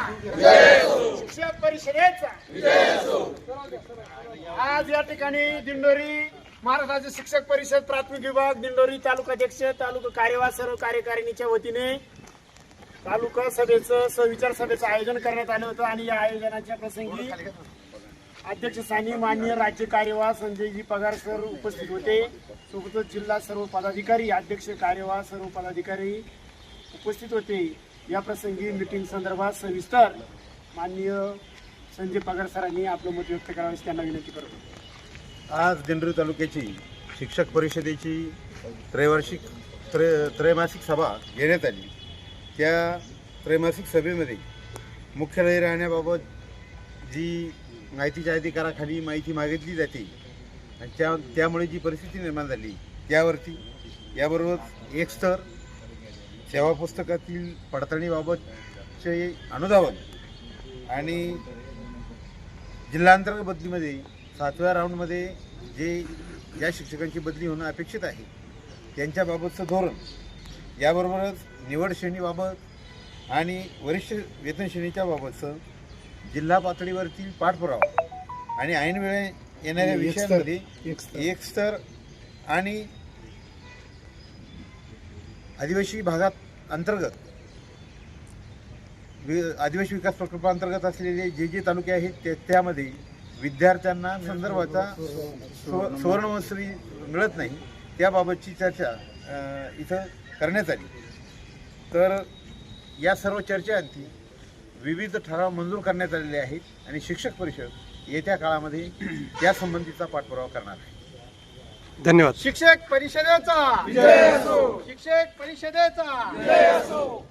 शिक्षक परिषदेचा आज या ठिकाणी दिंडोरी महाराष्ट्र शिक्षक परिषद प्राथमिक विभाग दिंडोरी तालुकाध्यक्ष तालुका कार्यवाह सर्व कार्यकारिणीच्या वतीने तालुका सभेचं सविचार सभेचं आयोजन करण्यात आलं होतं आणि या आयोजनाच्या प्रसंगी अध्यक्षस्थानी माननीय राज्य कार्यवाह संजयजी पगार सर उपस्थित होते. सोबतच जिल्हा सर्व पदाधिकारी अध्यक्ष कार्यवाह सर्व पदाधिकारी उपस्थित होते. या प्रसंगी मीटिंग संदर्भात सविस्तर माननीय संजय पगार सरांनी आपलं मत व्यक्त करावयास त्यांना विनंती करतो. आज दिंडोरी तालुक्याची शिक्षक परिषदेची त्रैमासिक सभा घेण्यात आली. त्या त्रैमासिक सभेमध्ये मुख्यालय राहण्याबाबत जी माहितीच्या अधिकाराखाली माहिती मागितली जाते आणि त्यामुळे जी परिस्थिती निर्माण झाली त्यावरती, याबरोबर एक स्तर सेवा पुस्तकातील पडताळणीबाबतचे अनुधावन आणि जिल्हांतर्गत बदलीमध्ये 7व्या राऊंडमध्ये ज्या शिक्षकांची बदली होणं अपेक्षित आहे त्यांच्याबाबतचं धोरण, याबरोबरच निवड श्रेणीबाबत आणि वरिष्ठ वेतन श्रेणीच्या बाबतचं जिल्हा पातळीवरतील पाठपुरावा आणि ऐनवेळी येणाऱ्या विषयांमध्ये एक स्तर आणि आदिवासी भागात अंतर्गत आदिवासी विकास प्रकल्पांतर्गत असलेले जे तालुके आहेत त्यामध्ये विद्यार्थ्यांना संदर्भाचा सुवर्णमहोत्सवी मिळत नाही त्याबाबतची चर्चा इथं करण्यात आली. तर या सर्व चर्चेअंती विविध ठराव मंजूर करण्यात आलेले आहेत आणि शिक्षक परिषद येत्या काळामध्ये त्यासंबंधीचा पाठपुरावा करणार आहे. धन्यवाद. शिक्षक परिषदेचा विजय असो. शिक्षक परिषदेचा विजय असो.